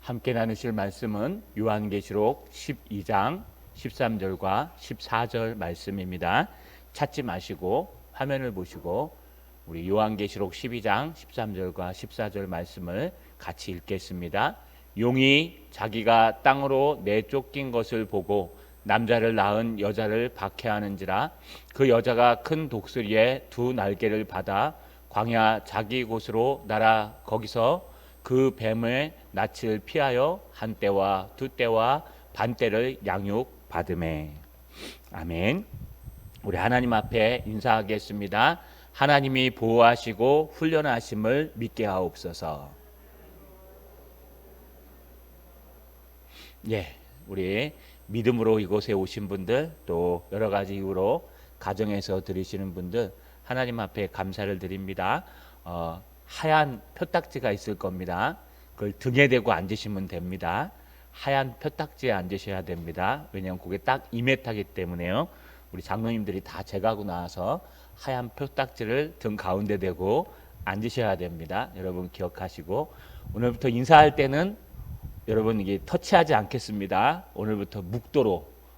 함께 나누실 말씀은 요한계시록 12장 13절과 14절 말씀입니다. 찾지 마시고 화면을 보시고 우리 요한계시록 12장 13절과 14절 말씀을 같이 읽겠습니다. 용이 자기가 땅으로 내쫓긴 것을 보고 남자를 낳은 여자를 박해하는지라. 그 여자가 큰 독수리의 두 날개를 받아 광야 자기 곳으로 날아 거기서 그 뱀의 낯을 피하여 한 때와 두 때와 반 때를 양육받으매. 아멘. 우리 하나님 앞에 인사하겠습니다. 하나님이 보호하시고 훈련하심을 믿게 하옵소서. 우리 믿음으로 이곳에 오신 분들, 또 여러 가지 이유로 가정에서 들으시는 분들 하나님 앞에 감사를 드립니다. 하얀 표딱지가 있을 겁니다. 그걸 등에 대고 앉으시면 됩니다. 하얀 표딱지에 앉으셔야 됩니다. 왜냐하면 그게 딱 2m이기 때문에요. 우리 장로님들이 다 재가고 나와서 하얀 표딱지를 등 가운데 대고 앉으셔야 됩니다. 여러분 기억하시고, 오늘부터 인사할 때는 여러분 이게 터치하지 않겠습니다. 오늘부터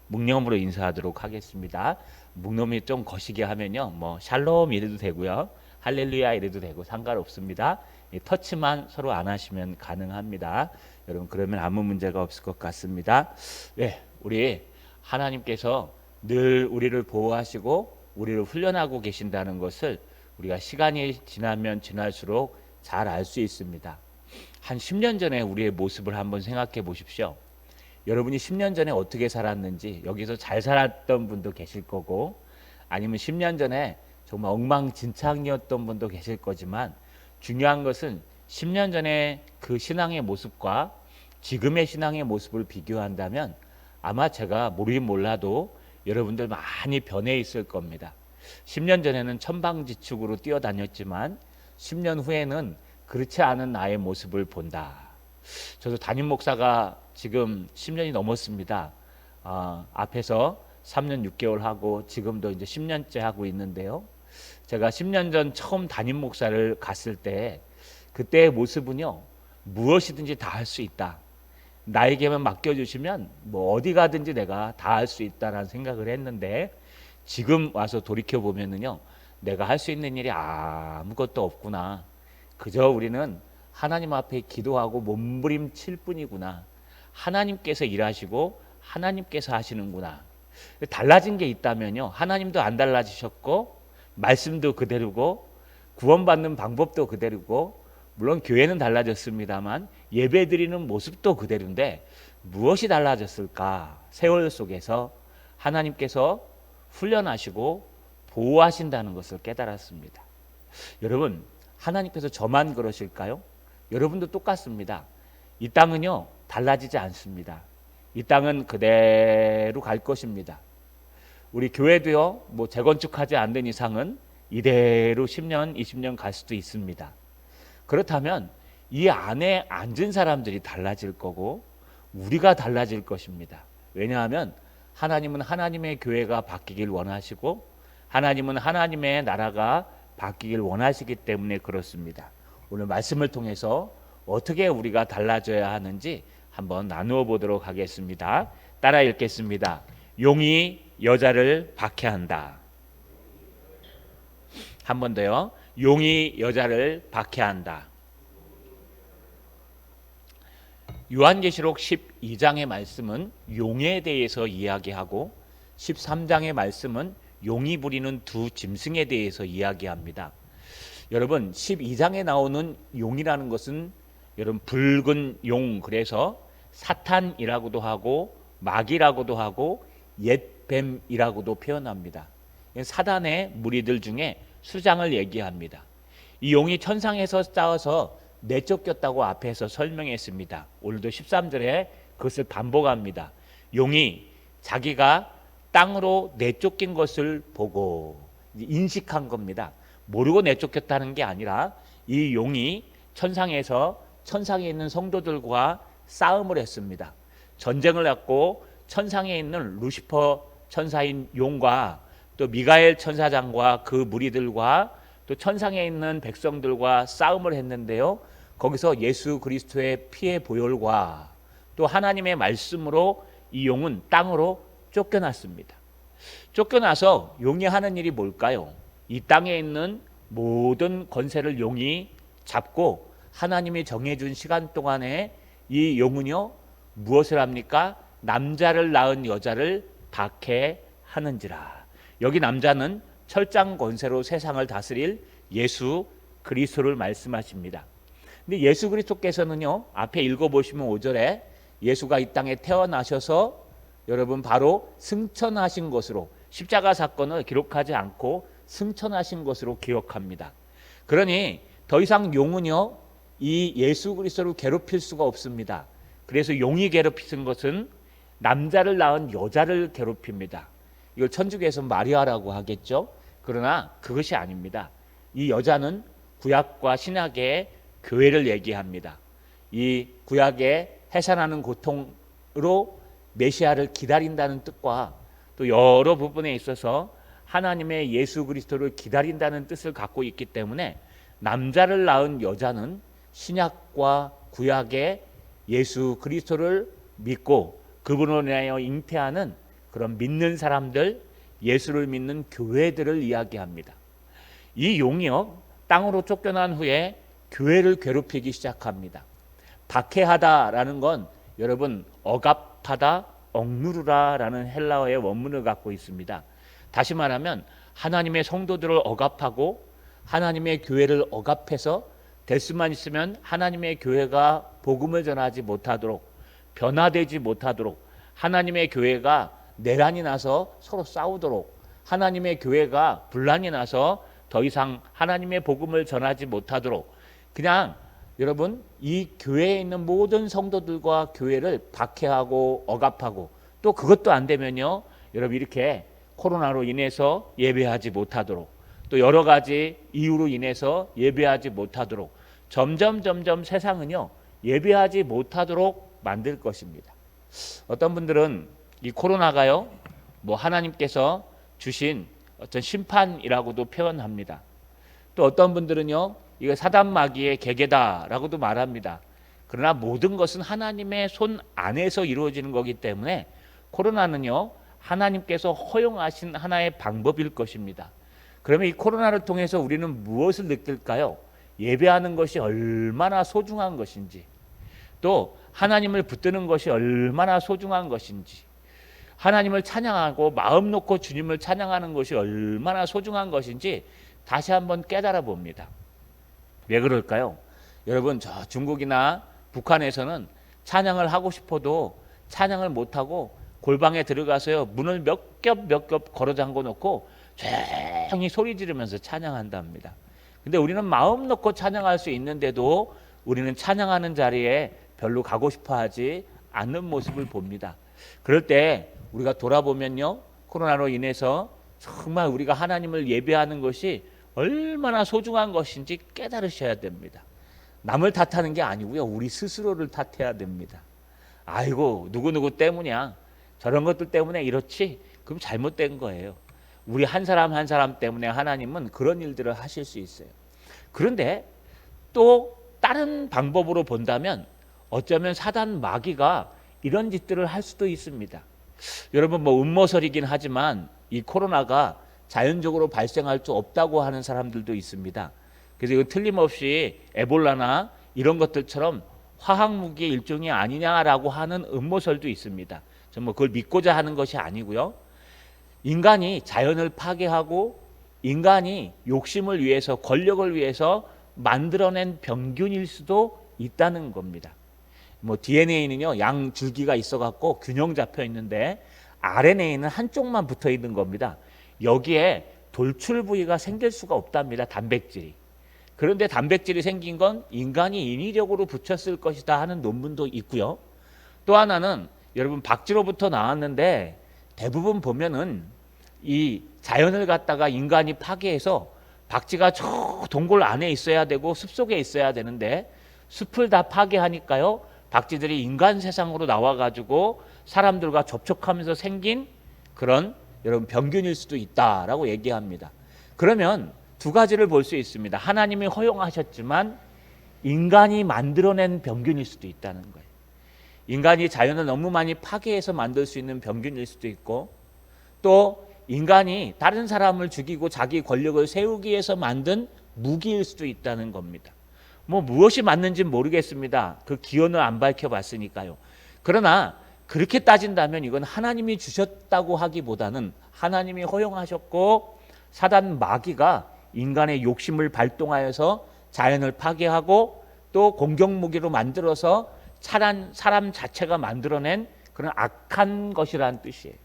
묵념으로 인사하도록 하겠습니다. 묵념이 좀 거시게 하면요, 뭐 샬롬 이래도 되고요, 할렐루야 이래도 되고 상관없습니다. 터치만 서로 안 하시면 가능합니다. 여러분 그러면 아무 문제가 없을 것 같습니다. 우리 하나님께서 늘 우리를 보호하시고 우리를 훈련하고 계신다는 것을 우리가 시간이 지나면 지날수록 잘 알 수 있습니다. 한 10년 전에 우리의 모습을 한번 생각해 보십시오. 여러분이 10년 전에 어떻게 살았는지, 여기서 잘 살았던 분도 계실 거고, 아니면 10년 전에 정말 엉망진창이었던 분도 계실 거지만, 중요한 것은 10년 전에 그 신앙의 모습과 지금의 신앙의 모습을 비교한다면 아마 제가 모르긴 몰라도 여러분들 많이 변해 있을 겁니다. 10년 전에는 천방지축으로 뛰어다녔지만 10년 후에는 그렇지 않은 나의 모습을 본다. 저도 담임 목사가 지금 10년이 넘었습니다. 앞에서 3년 6개월 하고 지금도 이제 10년째 하고 있는데요. 제가 10년 전 처음 담임 목사를 갔을 때 그때의 모습은요, 무엇이든지 다 할 수 있다. 나에게만 맡겨주시면 뭐 어디 가든지 내가 다 할 수 있다라는 생각을 했는데, 지금 와서 돌이켜 보면은요, 내가 할 수 있는 일이 아무것도 없구나. 그저 우리는 하나님 앞에 기도하고 몸부림칠 뿐이구나. 하나님께서 일하시고 하나님께서 하시는구나. 달라진 게 있다면요, 하나님도 안 달라지셨고 말씀도 그대로고 구원받는 방법도 그대로고, 물론 교회는 달라졌습니다만 예배드리는 모습도 그대로인데 무엇이 달라졌을까? 세월 속에서 하나님께서 훈련하시고 보호하신다는 것을 깨달았습니다. 여러분, 하나님께서 저만 그러실까요? 여러분도 똑같습니다. 이 땅은요, 달라지지 않습니다. 이 땅은 그대로 갈 것입니다. 우리 교회도요, 뭐 재건축하지 않는 이상은 이대로 10년, 20년 갈 수도 있습니다. 그렇다면 이 안에 앉은 사람들이 달라질 거고 우리가 달라질 것입니다. 왜냐하면 하나님은 하나님의 교회가 바뀌길 원하시고 하나님은 하나님의 나라가 바뀌길 원하시기 때문에 그렇습니다. 오늘 말씀을 통해서 어떻게 우리가 달라져야 하는지 한번 나누어 보도록 하겠습니다. 따라 읽겠습니다. 용이 여자를 박해한다. 한 번 더요. 용이 여자를 박해한다. 요한계시록 12장의 말씀은 용에 대해서 이야기하고 13장의 말씀은 용이 부리는 두 짐승에 대해서 이야기합니다. 여러분, 12장에 나오는 용이라는 것은 여러분 붉은 용, 그래서 사탄이라고도 하고 마귀라고도 하고 옛뱀이라고도 표현합니다. 사단의 무리들 중에 수장을 얘기합니다. 이 용이 천상에서 싸워서 내쫓겼다고 앞에서 설명했습니다. 오늘도 13절에 그것을 반복합니다. 용이 자기가 땅으로 내쫓긴 것을 보고 인식한 겁니다. 모르고 내쫓겼다는 게 아니라 이 용이 천상에서 천상에 있는 성도들과 싸움을 했습니다. 전쟁을 했고 천상에 있는 루시퍼 천사인 용과 또 미가엘 천사장과 그 무리들과 또 천상에 있는 백성들과 싸움을 했는데요. 거기서 예수 그리스도의 피의 보혈과 또 하나님의 말씀으로 이 용은 땅으로 쫓겨났습니다. 쫓겨나서 용이 하는 일이 뭘까요? 이 땅에 있는 모든 권세를 용이 잡고 하나님이 정해준 시간 동안에 이 용은요 무엇을 합니까? 남자를 낳은 여자를 박해하는지라. 여기 남자는 철장 권세로 세상을 다스릴 예수 그리스도를 말씀하십니다. 근데 예수 그리스도께서는요 앞에 읽어보시면 5절에 예수가 이 땅에 태어나셔서 여러분 바로 승천하신 것으로 십자가 사건을 기록하지 않고 승천하신 것으로 기억합니다. 그러니 더 이상 용은요 이 예수 그리스도를 괴롭힐 수가 없습니다. 그래서 용이 괴롭히는 것은 남자를 낳은 여자를 괴롭힙니다. 이걸 천주교에서 마리아라고 하겠죠. 그러나 그것이 아닙니다. 이 여자는 구약과 신약의 교회를 얘기합니다. 이 구약의 해산하는 고통으로 메시아를 기다린다는 뜻과 또 여러 부분에 있어서 하나님의 예수 그리스도를 기다린다는 뜻을 갖고 있기 때문에 남자를 낳은 여자는 신약과 구약의 예수 그리스도를 믿고 그분으로 인하여 잉태하는 그런 믿는 사람들, 예수를 믿는 교회들을 이야기합니다. 이 용이요 땅으로 쫓겨난 후에 교회를 괴롭히기 시작합니다. 박해하다라는 건 여러분 억압하다, 억누르다라는 헬라어의 원문을 갖고 있습니다. 다시 말하면 하나님의 성도들을 억압하고 하나님의 교회를 억압해서 될 수만 있으면 하나님의 교회가 복음을 전하지 못하도록, 변화되지 못하도록, 하나님의 교회가 내란이 나서 서로 싸우도록, 하나님의 교회가 분란이 나서 더 이상 하나님의 복음을 전하지 못하도록, 그냥 여러분 이 교회에 있는 모든 성도들과 교회를 박해하고 억압하고, 또 그것도 안 되면요 여러분 이렇게 코로나로 인해서 예배하지 못하도록, 또 여러 가지 이유로 인해서 예배하지 못하도록, 점점 세상은요 예배하지 못하도록 만들 것입니다. 어떤 분들은 이 코로나가요 뭐 하나님께서 주신 어떤 심판이라고도 표현합니다. 또 어떤 분들은요 이거 사단 마귀의 계계다라고도 말합니다. 그러나 모든 것은 하나님의 손 안에서 이루어지는 거기 때문에 코로나는요 하나님께서 허용하신 하나의 방법일 것입니다. 그러면 이 코로나를 통해서 우리는 무엇을 느낄까요? 예배하는 것이 얼마나 소중한 것인지, 또 하나님을 붙드는 것이 얼마나 소중한 것인지, 하나님을 찬양하고 마음 놓고 주님을 찬양하는 것이 얼마나 소중한 것인지 다시 한번 깨달아 봅니다. 왜 그럴까요? 여러분 저 중국이나 북한에서는 찬양을 하고 싶어도 찬양을 못하고 골방에 들어가서요 문을 몇 겹 걸어 잠궈 놓고 조용히 소리 지르면서 찬양한답니다. 근데 우리는 마음 놓고 찬양할 수 있는데도 우리는 찬양하는 자리에 별로 가고 싶어 하지 않는 모습을 봅니다. 그럴 때 우리가 돌아보면요 코로나로 인해서 정말 우리가 하나님을 예배하는 것이 얼마나 소중한 것인지 깨달으셔야 됩니다. 남을 탓하는 게 아니고요 우리 스스로를 탓해야 됩니다. 아이고 누구누구 때문이야, 저런 것들 때문에 이렇지, 그럼 잘못된 거예요. 우리 한 사람 한 사람 때문에 하나님은 그런 일들을 하실 수 있어요. 그런데 또 다른 방법으로 본다면 어쩌면 사단 마귀가 이런 짓들을 할 수도 있습니다. 여러분 뭐 음모설이긴 하지만 이 코로나가 자연적으로 발생할 수 없다고 하는 사람들도 있습니다. 그래서 이거 틀림없이 에볼라나 이런 것들처럼 화학무기의 일종이 아니냐라고 하는 음모설도 있습니다. 뭐 그걸 믿고자 하는 것이 아니고요. 인간이 자연을 파괴하고 인간이 욕심을 위해서, 권력을 위해서 만들어낸 병균일 수도 있다는 겁니다. 뭐 DNA는요 양 줄기가 있어갖고 균형 잡혀 있는데 RNA는 한쪽만 붙어 있는 겁니다. 여기에 돌출 부위가 생길 수가 없답니다. 단백질이. 그런데 단백질이 생긴 건 인간이 인위적으로 붙였을 것이다 하는 논문도 있고요. 또 하나는 여러분 박쥐로부터 나왔는데 대부분 보면은 이 자연을 갖다가 인간이 파괴해서 박쥐가 저 동굴 안에 있어야 되고 숲속에 있어야 되는데 숲을 다 파괴하니까요 박쥐들이 인간 세상으로 나와가지고 사람들과 접촉하면서 생긴 그런 여러분 병균일 수도 있다라고 얘기합니다. 그러면 두 가지를 볼 수 있습니다. 하나님이 허용하셨지만 인간이 만들어낸 병균일 수도 있다는 거예요. 인간이 자연을 너무 많이 파괴해서 만들 수 있는 병균일 수도 있고, 또 인간이 다른 사람을 죽이고 자기 권력을 세우기 위해서 만든 무기일 수도 있다는 겁니다. 뭐 무엇이 맞는지는 모르겠습니다. 그 기원을 안 밝혀봤으니까요. 그러나 그렇게 따진다면 이건 하나님이 주셨다고 하기보다는 하나님이 허용하셨고 사단 마귀가 인간의 욕심을 발동하여서 자연을 파괴하고 또 공격 무기로 만들어서 사람 자체가 만들어낸 그런 악한 것이라는 뜻이에요.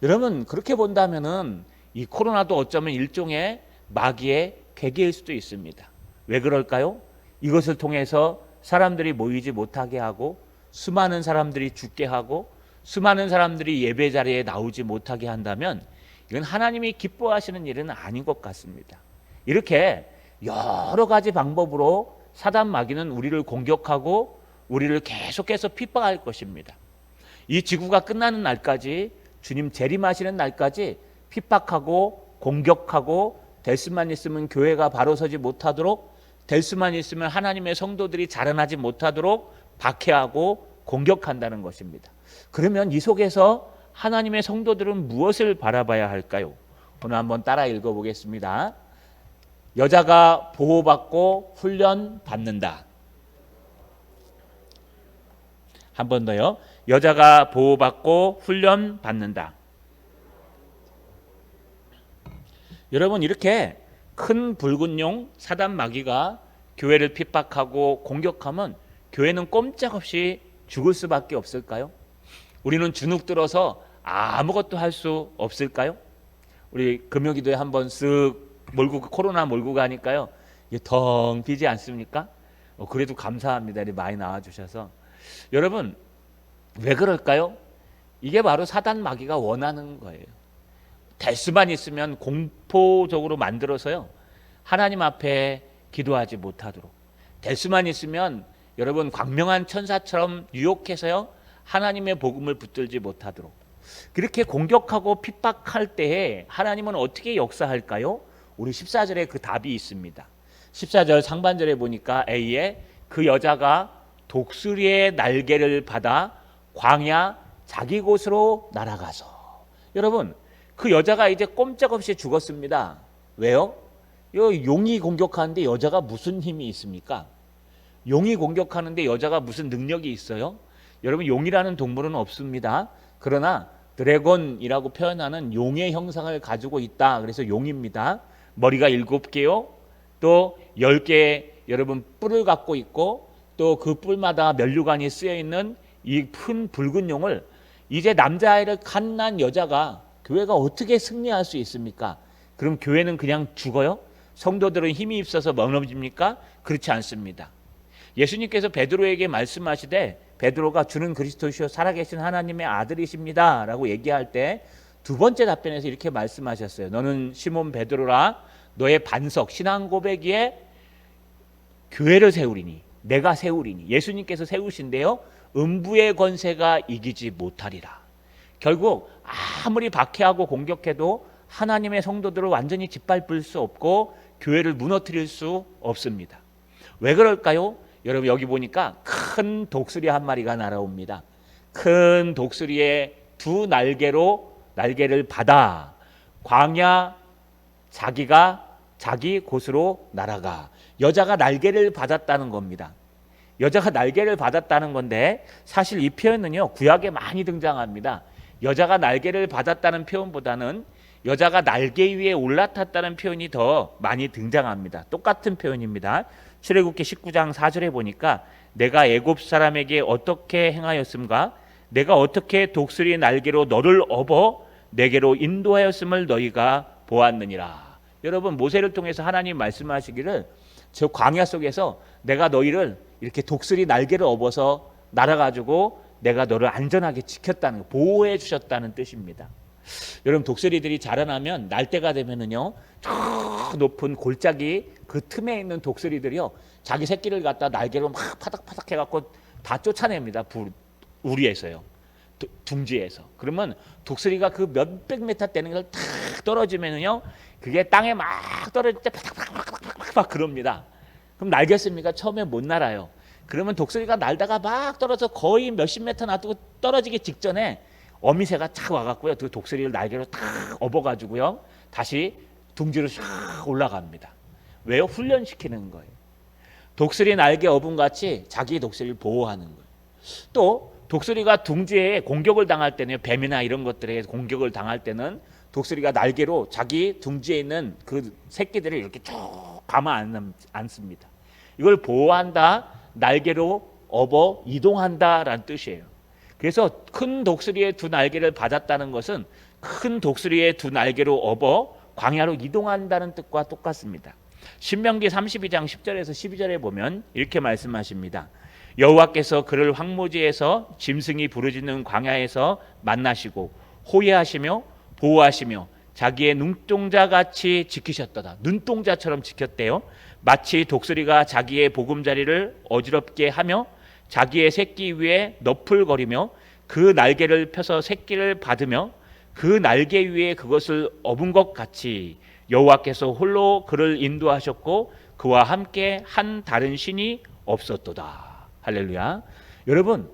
여러분, 그렇게 본다면은 이 코로나도 어쩌면 일종의 마귀의 계기일 수도 있습니다. 왜 그럴까요? 이것을 통해서 사람들이 모이지 못하게 하고 수많은 사람들이 죽게 하고 수많은 사람들이 예배 자리에 나오지 못하게 한다면 이건 하나님이 기뻐하시는 일은 아닌 것 같습니다. 이렇게 여러 가지 방법으로 사단 마귀는 우리를 공격하고 우리를 계속해서 핍박할 것입니다. 이 지구가 끝나는 날까지, 주님 재림하시는 날까지 핍박하고 공격하고 될 수만 있으면 교회가 바로 서지 못하도록, 될 수만 있으면 하나님의 성도들이 자라나지 못하도록 박해하고 공격한다는 것입니다. 그러면 이 속에서 하나님의 성도들은 무엇을 바라봐야 할까요? 오늘 한번 따라 읽어보겠습니다. 여자가 보호받고 훈련 받는다. 한 번 더요. 여자가 보호받고 훈련 받는다. 여러분, 이렇게 큰 붉은 용 사단 마귀가 교회를 핍박하고 공격하면 교회는 꼼짝없이 죽을 수밖에 없을까요? 우리는 주눅 들어서 아무것도 할 수 없을까요? 우리 금요기도에 한번 쓱 몰고, 코로나 몰고 가니까요, 이게 텅 비지 않습니까? 그래도 감사합니다. 이렇게 많이 나와주셔서. 여러분, 왜 그럴까요? 이게 바로 사단 마귀가 원하는 거예요. 될 수만 있으면 공포적으로 만들어서요, 하나님 앞에 기도하지 못하도록, 될 수만 있으면 여러분 광명한 천사처럼 유혹해서요, 하나님의 복음을 붙들지 못하도록, 그렇게 공격하고 핍박할 때에 하나님은 어떻게 역사할까요? 우리 14절에 그 답이 있습니다. 14절 상반절에 보니까 A에 그 여자가 독수리의 날개를 받아 광야 자기 곳으로 날아가서. 여러분, 그 여자가 이제 꼼짝없이 죽었습니다. 왜요? 용이 공격하는데 여자가 무슨 힘이 있습니까? 용이 공격하는데 여자가 무슨 능력이 있어요? 여러분, 용이라는 동물은 없습니다. 그러나 드래곤이라고 표현하는 용의 형상을 가지고 있다. 그래서 용입니다. 머리가 7개요. 또 10개의 여러분 뿔을 갖고 있고, 또 그 뿔마다 면류관이 쓰여 있는 이 큰 붉은 용을 이제 남자아이를 갓난 여자가, 교회가 어떻게 승리할 수 있습니까? 그럼 교회는 그냥 죽어요? 성도들은 힘이 있어서 넘어집니까? 그렇지 않습니다. 예수님께서 베드로에게 말씀하시되 베드로가 주는 그리스도시요 살아계신 하나님의 아들이십니다 라고 얘기할 때 두 번째 답변에서 이렇게 말씀하셨어요. 너는 시몬 베드로라, 너의 반석 신앙 고백 위에 교회를 세우리니, 내가 세우리니. 예수님께서 세우신데요, 음부의 권세가 이기지 못하리라. 결국 아무리 박해하고 공격해도 하나님의 성도들을 완전히 짓밟을 수 없고 교회를 무너뜨릴 수 없습니다. 왜 그럴까요? 여러분, 여기 보니까 큰 독수리 한 마리가 날아옵니다. 큰 독수리의 두 날개를 받아 광야 자기가 자기 곳으로 날아가. 여자가 날개를 받았다는 겁니다. 여자가 날개를 받았다는 건데, 사실 이 표현은요 구약에 많이 등장합니다. 여자가 날개를 받았다는 표현보다는 여자가 날개 위에 올라탔다는 표현이 더 많이 등장합니다. 똑같은 표현입니다. 출애굽기 19장 4절에 보니까 내가 애굽 사람에게 어떻게 행하였음과 내가 어떻게 독수리의 날개로 너를 업어 내게로 인도하였음을 너희가 보았느니라. 여러분, 모세를 통해서 하나님 말씀하시기를 저 광야 속에서 내가 너희를 이렇게 독수리 날개를 업어서 날아가지고 내가 너를 안전하게 지켰다는, 보호해 주셨다는 뜻입니다. 여러분, 독수리들이 자라나면 날 때가 되면은요, 저 높은 골짜기 그 틈에 있는 독수리들이요, 자기 새끼를 갖다 날개로 막 파닥파닥 해갖고 다 쫓아냅니다. 우리에서요, 둥지에서. 그러면 독수리가 그 몇백 메타 되는 걸 탁 떨어지면은요, 그게 땅에 막 떨어질 때 파닥파닥 그럽니다. 그럼 날겠습니까? 처음에 못 날아요. 그러면 독수리가 날다가 막 떨어져 거의 몇십 미터 놔두고 떨어지기 직전에 어미새가 착 와갖고요, 그 독수리를 날개로 탁 업어가지고요, 다시 둥지로 샥 올라갑니다. 왜요? 훈련시키는 거예요. 독수리 날개 어분 같이 자기 독수리를 보호하는 거예요. 또 독수리가 둥지에 공격을 당할 때는, 뱀이나 이런 것들에 공격을 당할 때는 독수리가 날개로 자기 둥지에 있는 그 새끼들을 이렇게 쭉 감아 안습니다. 이걸 보호한다, 날개로 업어 이동한다라는 뜻이에요. 그래서 큰 독수리의 두 날개를 받았다는 것은 큰 독수리의 두 날개로 업어 광야로 이동한다는 뜻과 똑같습니다. 신명기 32장 10절에서 12절에 보면 이렇게 말씀하십니다. 여호와께서 그를 황무지에서 짐승이 부르짖는 광야에서 만나시고 호위하시며 보호하시며 자기의 눈동자같이 지키셨도다. 눈동자처럼 지켰대요. 마치 독수리가 자기의 보금자리를 어지럽게 하며 자기의 새끼 위에 너풀거리며 그 날개를 펴서 새끼를 받으며 그 날개 위에 그것을 업은 것 같이 여호와께서 홀로 그를 인도하셨고 그와 함께 한 다른 신이 없었도다. 할렐루야. 여러분,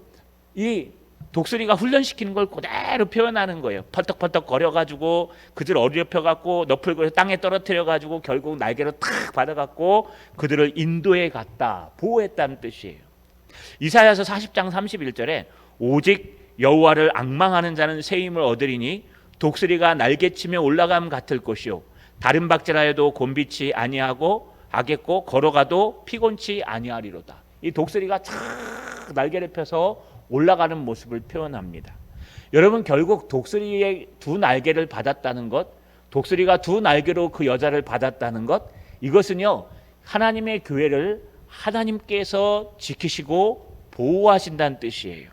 이 독수리가 훈련시키는 걸 그대로 표현하는 거예요. 펄떡펄떡 거려가지고 그들 어렵혀갖고 너풀거려 땅에 떨어뜨려가지고 결국 날개로 탁 받아갖고 그들을 인도해 갔다, 보호했다는 뜻이에요. 이사야서 40장 31절에 오직 여호와를 앙망하는 자는 새 힘을 얻으리니 독수리가 날개치며 올라감 같을 것이요 다른 박질하여도 곤비치 아니하고 하겠고 걸어가도 피곤치 아니하리로다. 이 독수리가 착 날개를 펴서 올라가는 모습을 표현합니다. 여러분, 결국 독수리의 두 날개를 받았다는 것, 독수리가 두 날개로 그 여자를 받았다는 것, 이것은요, 하나님의 교회를 하나님께서 지키시고 보호하신다는 뜻이에요.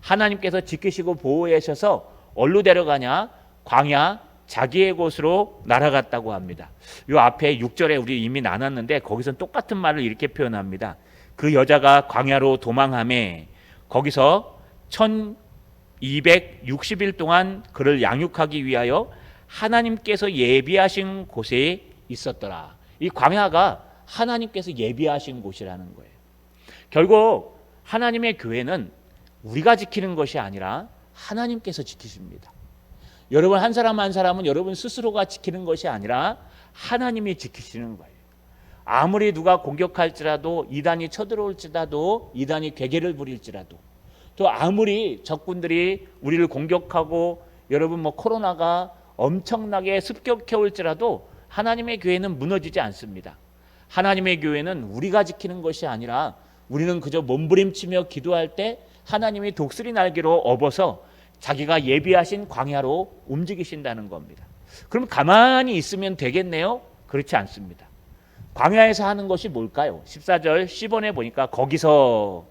하나님께서 지키시고 보호하셔서 어디로 데려가냐? 광야 자기의 곳으로 날아갔다고 합니다. 이 앞에 6절에 우리 이미 나눴는데 거기서는 똑같은 말을 이렇게 표현합니다. 그 여자가 광야로 도망하매 거기서 1260일 동안 그를 양육하기 위하여 하나님께서 예비하신 곳에 있었더라. 이 광야가 하나님께서 예비하신 곳이라는 거예요. 결국 하나님의 교회는 우리가 지키는 것이 아니라 하나님께서 지키십니다. 여러분 한 사람 한 사람은 여러분 스스로가 지키는 것이 아니라 하나님이 지키시는 거예요. 아무리 누가 공격할지라도, 이단이 쳐들어올지라도, 이단이 괴계를 부릴지라도, 또 아무리 적군들이 우리를 공격하고 여러분 코로나가 엄청나게 습격해 올지라도 하나님의 교회는 무너지지 않습니다. 하나님의 교회는 우리가 지키는 것이 아니라 우리는 그저 몸부림치며 기도할 때 하나님이 독수리 날개로 업어서 자기가 예비하신 광야로 움직이신다는 겁니다. 그럼 가만히 있으면 되겠네요? 그렇지 않습니다. 광야에서 하는 것이 뭘까요? 14절 10원에 보니까 거기서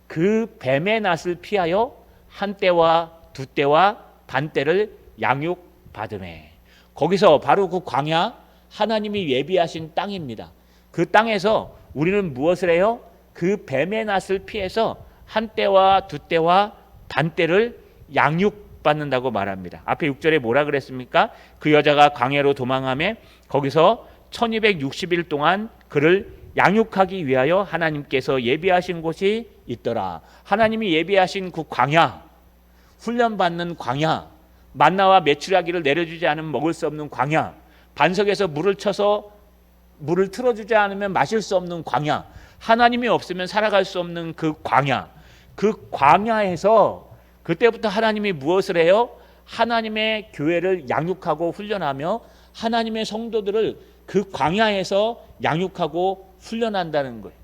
그 뱀의 낫을 피하여 한 때와 두 때와 반 때를 양육받으매. 거기서 바로 그 광야, 하나님이 예비하신 땅입니다. 그 땅에서 우리는 무엇을 해요? 그 뱀의 낫을 피해서 한 때와 두 때와 반 때를 양육받는다고 말합니다. 앞에 6절에 뭐라 그랬습니까? 그 여자가 광야로 도망하며 거기서 1260일 동안 그를 양육하기 위하여 하나님께서 예비하신 곳이 있더라. 하나님이 예비하신 그 광야, 훈련받는 광야, 만나와 메추라기를 내려주지 않으면 먹을 수 없는 광야, 반석에서 물을 쳐서 물을 틀어주지 않으면 마실 수 없는 광야, 하나님이 없으면 살아갈 수 없는 그 광야, 그 광야에서 그때부터 하나님이 무엇을 해요? 하나님의 교회를 양육하고 훈련하며 하나님의 성도들을 그 광야에서 양육하고 훈련한다는 거예요.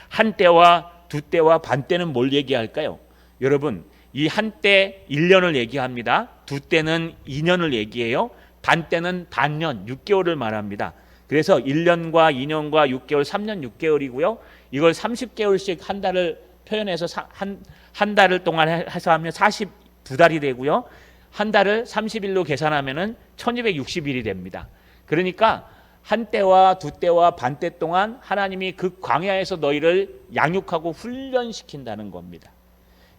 한 때와 두 때와 반 때는 뭘 얘기할까요? 여러분, 이 한 때 1년을 얘기합니다. 두 때는 2년을 얘기해요. 반 때는 반년, 6개월을 말합니다. 그래서 1년과 2년과 6개월, 3년 6개월이고요. 이걸 30개월씩 한 달을 표현해서 한 달을 동안 해서 하면 42달이 되고요. 한 달을 30일로 계산하면은 1260일이 됩니다. 그러니까 한 때와 두 때와 반 때 동안 하나님이 그 광야에서 너희를 양육하고 훈련시킨다는 겁니다.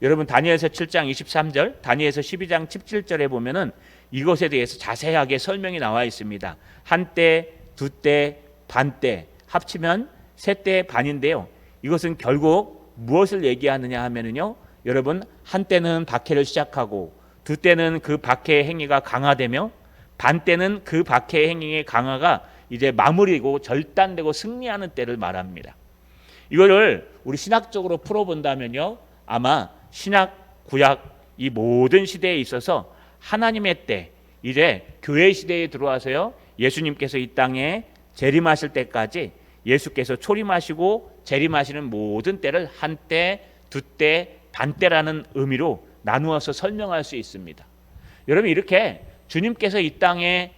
여러분 다니엘서 7장 23절, 다니엘서 12장 17절에 보면은 이것에 대해서 자세하게 설명이 나와 있습니다. 한 때, 두 때, 반 때 합치면 셋대 반인데요. 이것은 결국 무엇을 얘기하느냐 하면은요, 여러분, 한때는 박해를 시작하고 두 때는 그 박해의 행위가 강화되며 반 때는 그 박해의 행위의 강화가 이제 마무리고 절단되고 승리하는 때를 말합니다. 이거를 우리 신학적으로 풀어본다면요, 아마 신약, 구약 이 모든 시대에 있어서 하나님의 때, 이제 교회 시대에 들어와서요, 예수님께서 이 땅에 재림하실 때까지 예수께서 초림하시고 재림하시는 모든 때를 한때, 두때, 반때라는 의미로 나누어서 설명할 수 있습니다. 여러분, 이렇게 주님께서 이 땅에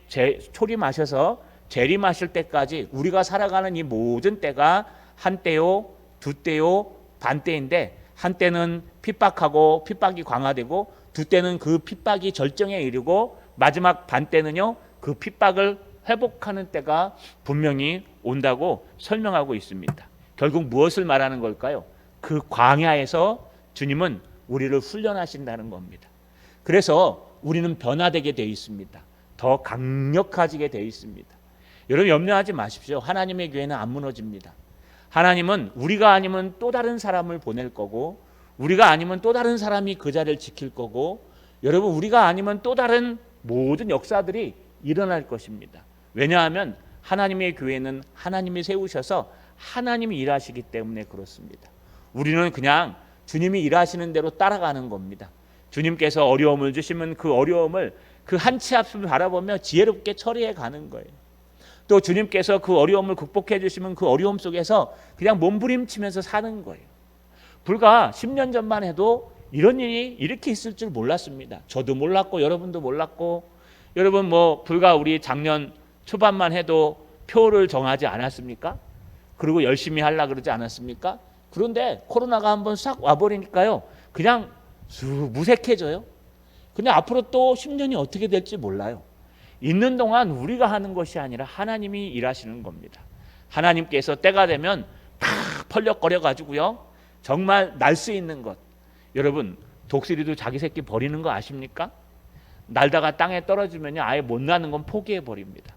초림하셔서 재림하실 때까지 우리가 살아가는 이 모든 때가 한때요, 두때요, 반때인데, 한때는 핍박하고 핍박이 강화되고 두때는 그 핍박이 절정에 이르고 마지막 반때는요, 그 핍박을 회복하는 때가 분명히 온다고 설명하고 있습니다. 결국 무엇을 말하는 걸까요? 그 광야에서 주님은 우리를 훈련하신다는 겁니다. 그래서 우리는 변화되게 되어 있습니다. 더 강력해지게 되어 있습니다. 여러분, 염려하지 마십시오. 하나님의 교회는 안 무너집니다. 하나님은 우리가 아니면 또 다른 사람을 보낼 거고, 우리가 아니면 또 다른 사람이 그 자리를 지킬 거고, 여러분, 우리가 아니면 또 다른 모든 역사들이 일어날 것입니다. 왜냐하면 하나님의 교회는 하나님이 세우셔서 하나님이 일하시기 때문에 그렇습니다. 우리는 그냥 주님이 일하시는 대로 따라가는 겁니다. 주님께서 어려움을 주시면 그 어려움을 그 한 치 앞을 바라보며 지혜롭게 처리해 가는 거예요. 또 주님께서 그 어려움을 극복해 주시면 그 어려움 속에서 그냥 몸부림치면서 사는 거예요. 불과 10년 전만 해도 이런 일이 이렇게 있을 줄 몰랐습니다. 저도 몰랐고 여러분도 몰랐고, 여러분 불과 우리 작년 초반만 해도 표를 정하지 않았습니까? 그리고 열심히 하려고 그러지 않았습니까? 그런데 코로나가 한번 싹 와버리니까요, 그냥 무색해져요. 근데 앞으로 또 10년이 어떻게 될지 몰라요. 있는 동안 우리가 하는 것이 아니라 하나님이 일하시는 겁니다. 하나님께서 때가 되면 다 펄럭거려 가지고요, 정말 날 수 있는 것. 여러분, 독수리도 자기 새끼 버리는 거 아십니까? 날다가 땅에 떨어지면 아예 못 나는 건 포기해 버립니다.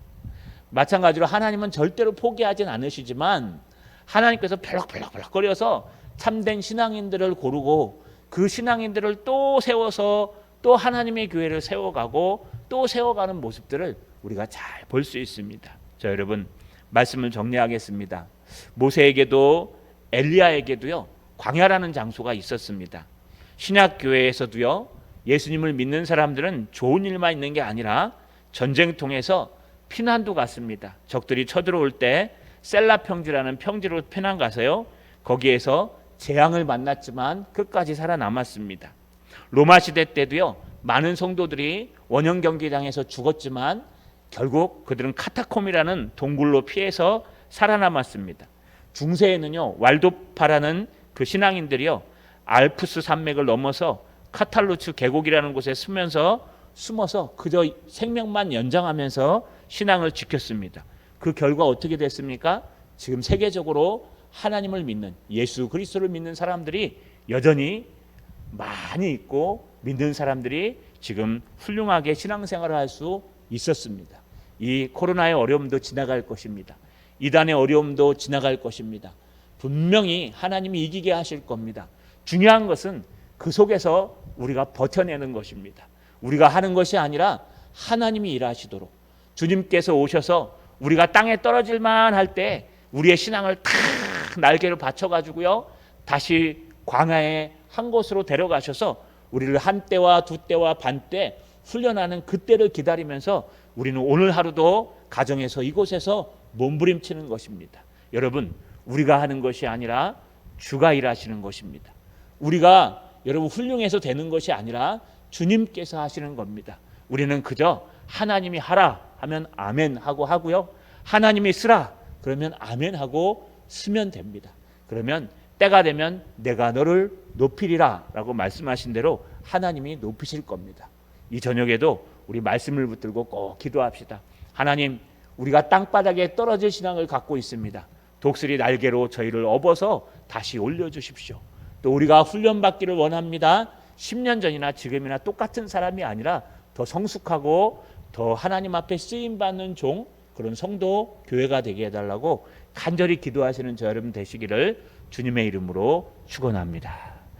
마찬가지로 하나님은 절대로 포기하진 않으시지만 하나님께서 펄럭펄럭거려서 참된 신앙인들을 고르고 그 신앙인들을 또 세워서 또 하나님의 교회를 세워가고 또 세워가는 모습들을 우리가 잘 볼 수 있습니다. 자, 여러분, 말씀을 정리하겠습니다. 모세에게도 엘리야에게도요, 광야라는 장소가 있었습니다. 신약 교회에서도요, 예수님을 믿는 사람들은 좋은 일만 있는 게 아니라 전쟁통에서 피난도 갔습니다. 적들이 쳐들어올 때 셀라 평지라는 평지로 피난 가서요, 거기에서 재앙을 만났지만 끝까지 살아남았습니다. 로마 시대 때도요, 많은 성도들이 원형 경기장에서 죽었지만 결국 그들은 카타콤이라는 동굴로 피해서 살아남았습니다. 중세에는요, 왈도파라는 그 신앙인들이요, 알프스 산맥을 넘어서 카탈루츠 계곡이라는 곳에 숨어서 그저 생명만 연장하면서 신앙을 지켰습니다. 그 결과 어떻게 됐습니까? 지금 세계적으로 하나님을 믿는, 예수 그리스도를 믿는 사람들이 여전히 많이 있고, 믿는 사람들이 지금 훌륭하게 신앙생활을 할 수 있었습니다. 이 코로나의 어려움도 지나갈 것입니다. 이단의 어려움도 지나갈 것입니다. 분명히 하나님이 이기게 하실 겁니다. 중요한 것은 그 속에서 우리가 버텨내는 것입니다. 우리가 하는 것이 아니라 하나님이 일하시도록, 주님께서 오셔서 우리가 땅에 떨어질만 할 때 우리의 신앙을 탁 날개를 받쳐가지고요, 다시 광야의 한 곳으로 데려가셔서 우리를 한 때와 두 때와 반 때 훈련하는 그때를 기다리면서 우리는 오늘 하루도 가정에서 이곳에서 몸부림치는 것입니다. 여러분, 우리가 하는 것이 아니라 주가 일하시는 것입니다. 우리가 여러분 훌륭해서 되는 것이 아니라 주님께서 하시는 겁니다. 우리는 그저 하나님이 하라 하면 아멘 하고 하고요, 하나님이 쓰라 그러면 아멘 하고 쓰면 됩니다. 그러면 때가 되면 내가 너를 높이리라 라고 말씀하신 대로 하나님이 높이실 겁니다. 이 저녁에도 우리 말씀을 붙들고 꼭 기도합시다. 하나님, 우리가 땅바닥에 떨어질 신앙을 갖고 있습니다. 독수리 날개로 저희를 업어서 다시 올려주십시오. 또 우리가 훈련받기를 원합니다. 10년 전이나 지금이나 똑같은 사람이 아니라 더 성숙하고 더 하나님 앞에 쓰임받는 종, 그런 성도 교회가 되게 해달라고 간절히 기도하시는 저 여러분 되시기를 주님의 이름으로 축원합니다.